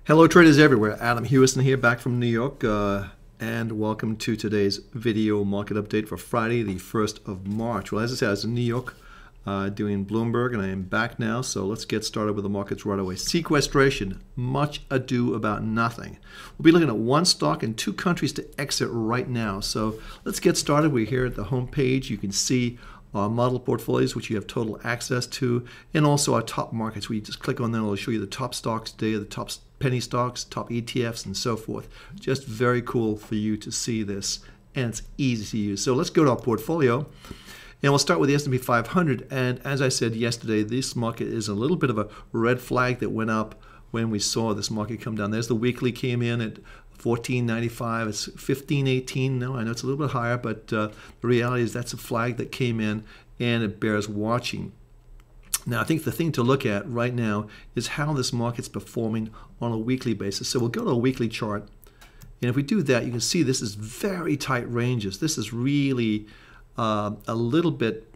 Hello traders everywhere, Adam Hewison here back from New York and welcome to today's video market update for Friday the 1st of March. Well, as I said, I was in New York doing Bloomberg and I am back now, so let's get started with the markets right away. Sequestration, much ado about nothing. We'll be looking at one stock and two countries to exit right now, so let's get started. We're here at the home page. You can see our model portfolios, which you have total access to, and also our top markets. We just click on them, it'll show you the top stocks today, the top penny stocks, top ETFs, and so forth. Just very cool for you to see this, and it's easy to use. So let's go to our portfolio, and we'll start with the S&P 500. And as I said yesterday, this market is a little bit of a red flag that went up when we saw this market come down. There's the weekly came in at 14.95. It's 15.18. No, I know it's a little bit higher, but the reality is that's a flag that came in and it bears watching. Now, I think the thing to look at right now is how this market's performing on a weekly basis. So we'll go to a weekly chart, and if we do that, you can see this is very tight ranges. This is really a little bit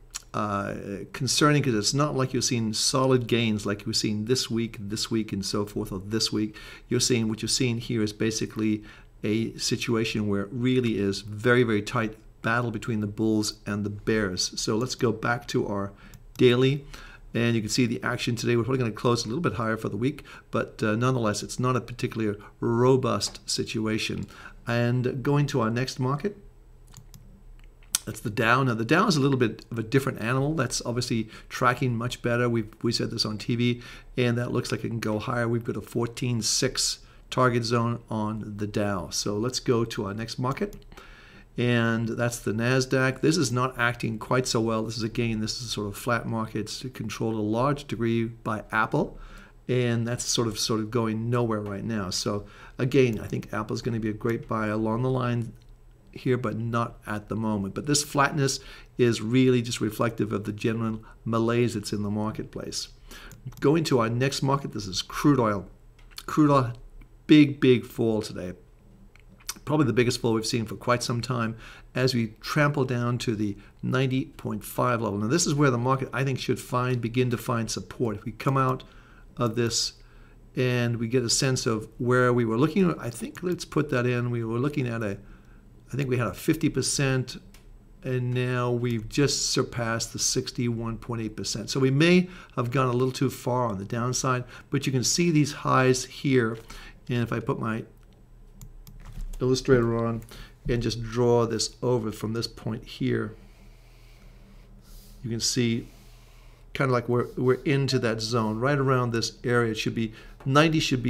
concerning because it's not like you're seeing solid gains like you're seeing this week, and so forth, or this week. What you're seeing here is basically a situation where it really is very, very tight battle between the bulls and the bears. So let's go back to our daily, and you can see the action today. We're probably going to close a little bit higher for the week, but nonetheless, it's not a particularly robust situation. And going to our next market, that's the Dow. Now, the Dow is a little bit of a different animal. That's obviously tracking much better. We said this on TV, and that looks like it can go higher. We've got a 14.6 target zone on the Dow. So let's go to our next market, and that's the NASDAQ. This is not acting quite so well. This is a sort of flat market. It's controlled a large degree by Apple, and that's sort of going nowhere right now. So again, I think Apple is going to be a great buy along the line here, but not at the moment. But this flatness is really just reflective of the general malaise that's in the marketplace. Going to our next market, this is crude oil. Crude oil, big fall today. Probably the biggest fall we've seen for quite some time as we trample down to the 90.5 level. Now, this is where the market, I think, should begin to find support. If we come out of this and we get a sense of where we were looking at, I think let's put that in. We were looking at I think we had a 50%, and now we've just surpassed the 61.8%. So we may have gone a little too far on the downside, but you can see these highs here. And if I put my illustrator on and just draw this over from this point here, you can see kind of like we're into that zone right around this area. It should be 90, should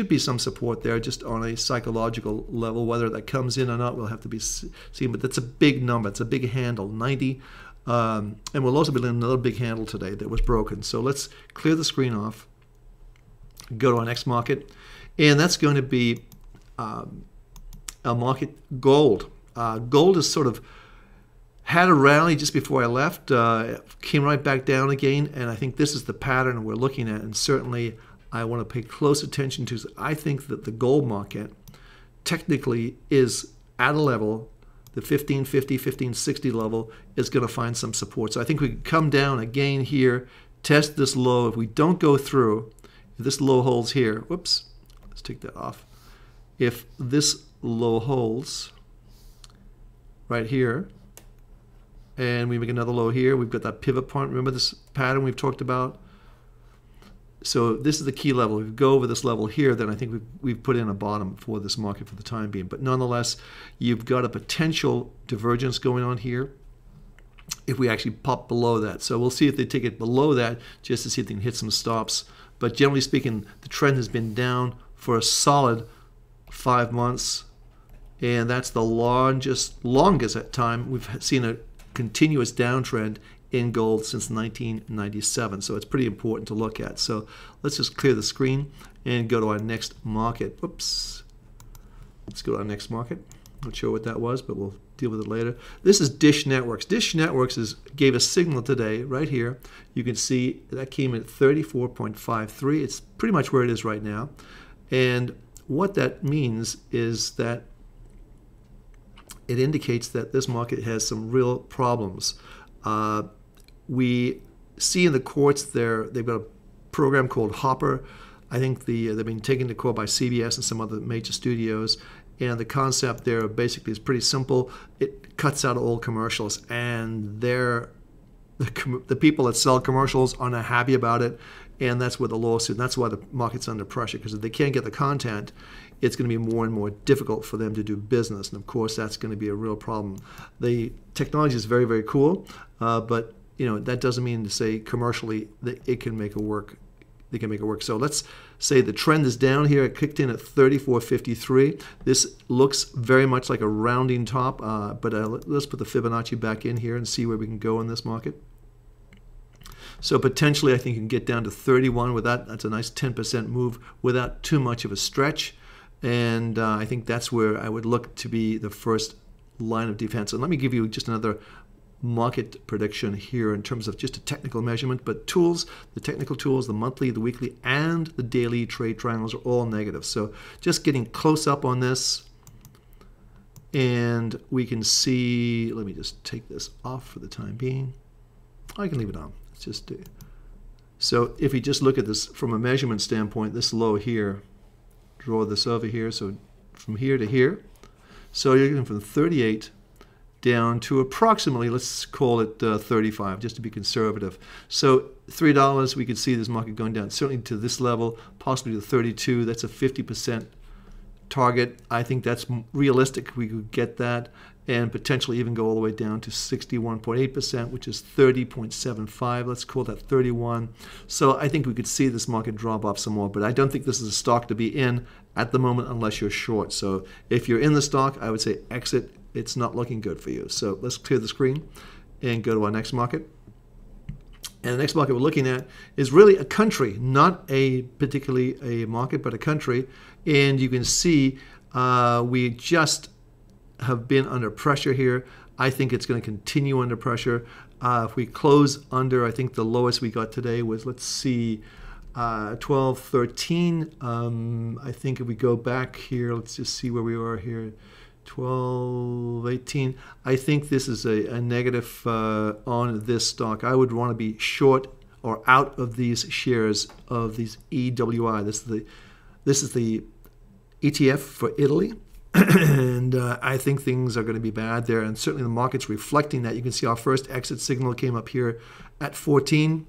be some support there just on a psychological level. Whether that comes in or not will have to be seen, but that's a big number. It's a big handle, 90. And we'll also be looking at another big handle today that was broken. So let's clear the screen off, go to our next market, and that's going to be our market, gold. Gold has sort of had a rally just before I left, came right back down again, and I think this is the pattern we're looking at, and certainly I want to pay close attention to. I think that the gold market technically is at a level, the 1550, 1560 level is going to find some support. So I think we can come down again here, test this low. If we don't go through, if this low holds here, whoops, let's take that off. If this low holds right here, and we make another low here, we've got that pivot point. Remember this pattern we've talked about? So this is the key level. If we go over this level here, then I think we've put in a bottom for this market for the time being. But nonetheless, you've got a potential divergence going on here if we actually pop below that. So we'll see if they take it below that just to see if they can hit some stops. But generally speaking, the trend has been down for a solid 5 months, and that's the longest at time we've seen a continuous downtrend in gold since 1997. So it's pretty important to look at. So let's just clear the screen and go to our next market. Whoops. Let's go to our next market. Not sure what that was, but we'll deal with it later. This is Dish Networks. Dish Networks gave a signal today right here. You can see that came in at 34.53. It's pretty much where it is right now. And what that means is that it indicates that this market has some real problems. We see in the courts they've got a program called Hopper I think they've been taken to court by CBS and some other major studios. And the concept there basically is pretty simple. It cuts out all commercials, and the people that sell commercials are not happy about it, and that's where the lawsuit. And that's why the market's under pressure, because if they can't get the content, it's going to be more and more difficult for them to do business. And of course, that's going to be a real problem. The technology is very, very cool, but that doesn't mean to say commercially that it can make it work. They can make it work. So let's say the trend is down here. It kicked in at 34.53. This looks very much like a rounding top, but let's put the Fibonacci back in here and see where we can go in this market. So potentially, I think you can get down to 31 with that. That's a nice 10% move without too much of a stretch. And I think that's where I would look to be the first line of defense. And let me give you just another market prediction here in terms of just a technical measurement, but tools, the technical tools, the monthly, the weekly, and the daily trade triangles are all negative. So just getting close up on this, and we can see, let me just take this off for the time being. I can leave it on. It's just so if you just look at this from a measurement standpoint, this low here, draw this over here, so from here to here. So you're going from 38 down to approximately, let's call it 35, just to be conservative. So $3, we could see this market going down, certainly to this level, possibly to 32. That's a 50% target. I think that's realistic. We could get that and potentially even go all the way down to 61.8%, which is 30.75. Let's call that 31. So I think we could see this market drop off some more, but I don't think this is a stock to be in at the moment unless you're short. So if you're in the stock, I would say exit. It's not looking good for you. So let's clear the screen and go to our next market. And the next market we're looking at is really a country, not particularly a market, but a country. And you can see we just have been under pressure here. I think it's going to continue under pressure. If we close under, I think the lowest we got today was, let's see, 12.13. I think if we go back here, let's just see where we are here. 12.18. I think this is a negative on this stock. I would want to be short or out of these shares of these EWI. This is the ETF for Italy. And I think things are going to be bad there, and certainly the market's reflecting that. You can see our first exit signal came up here at 14,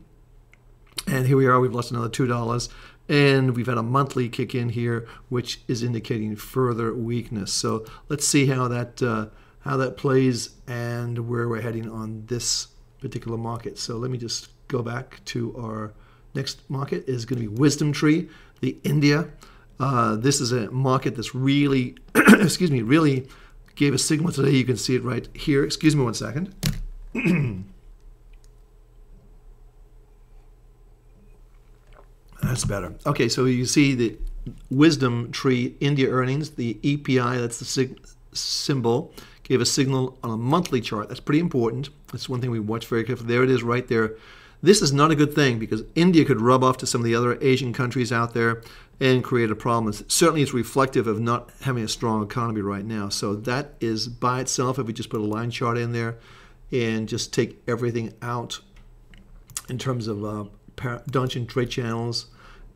and here we are. We've lost another $2, and we've had a monthly kick in here, which is indicating further weakness. So let's see how that plays and where we're heading on this particular market. So let me just go back to our next market. Is going to be WisdomTree, the India. This is a market that's really, excuse me, really gave a signal today. You can see it right here. Excuse me one second. That's better. Okay, so you see the WisdomTree India earnings, the EPI, that's the symbol, gave a signal on a monthly chart. That's pretty important. That's one thing we watch very carefully. There it is right there. This is not a good thing because India could rub off to some of the other Asian countries out there and create a problem. Certainly it's reflective of not having a strong economy right now. So that is by itself, if we just put a line chart in there and just take everything out in terms of Dungeon trade channels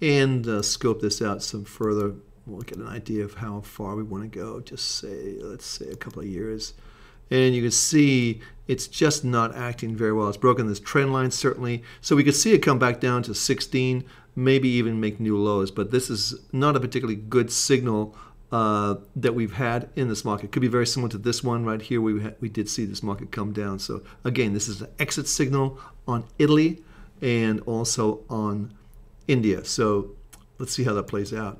and scope this out some further, we'll get an idea of how far we want to go. Just say, let's say a couple of years. And you can see it's just not acting very well. It's broken this trend line, certainly. So we could see it come back down to 16, maybe even make new lows. But this is not a particularly good signal that we've had in this market. It could be very similar to this one right here. We did see this market come down. So again, this is an exit signal on Italy and also on India. So let's see how that plays out.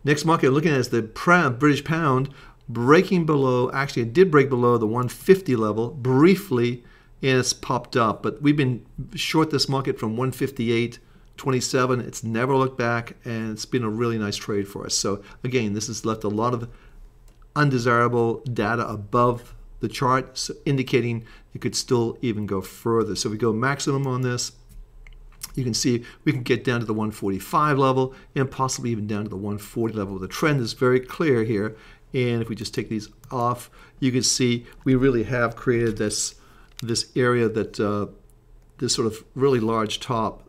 Next market looking at is the British pound, breaking below, actually it did break below the 150 level briefly, and it's popped up. But we've been short this market from 158.27. It's never looked back, and it's been a really nice trade for us. So again, this has left a lot of undesirable data above the chart, so indicating it could still even go further. So if we go maximum on this, you can see we can get down to the 145 level and possibly even down to the 140 level. The trend is very clear here. And if we just take these off, you can see we really have created this area that this sort of really large top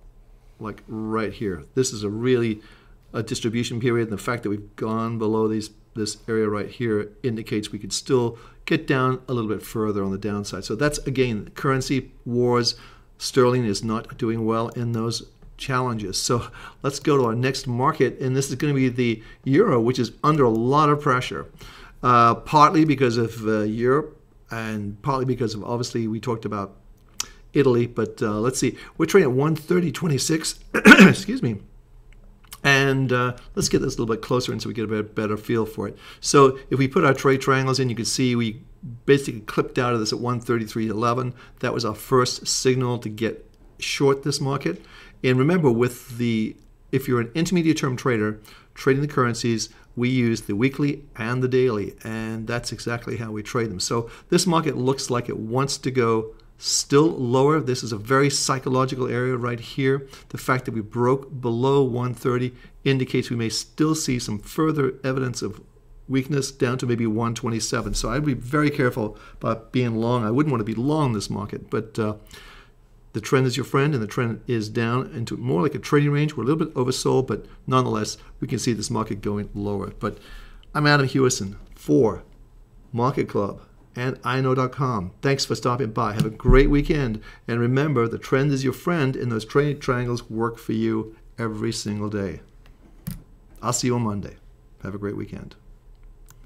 like right here. This is a distribution period, and the fact that we've gone below this area right here indicates we could still get down a little bit further on the downside. So that's, again, currency wars. Sterling is not doing well in those challenges. So let's go to our next market, and this is going to be the euro, which is under a lot of pressure, partly because of Europe, and partly because of, obviously, we talked about Italy. But let's see, we're trading at 130.26. Excuse me. And let's get this a little bit closer in so we get a better feel for it. So if we put our trade triangles in, you can see we basically clipped out of this at 133.11. That was our first signal to get short this market. And remember, if you're an intermediate term trader trading the currencies, we use the weekly and the daily, and that's exactly how we trade them. So this market looks like it wants to go still lower. This is a very psychological area right here. The fact that we broke below 130 indicates we may still see some further evidence of weakness down to maybe 127. So I'd be very careful about being long. I wouldn't want to be long this market, but the trend is your friend, and the trend is down into more like a trading range. We're a little bit oversold, but nonetheless, we can see this market going lower. But I'm Adam Hewison for MarketClub and iknow.com. Thanks for stopping by. Have a great weekend. And remember, the trend is your friend, and those trade triangles work for you every single day. I'll see you on Monday. Have a great weekend.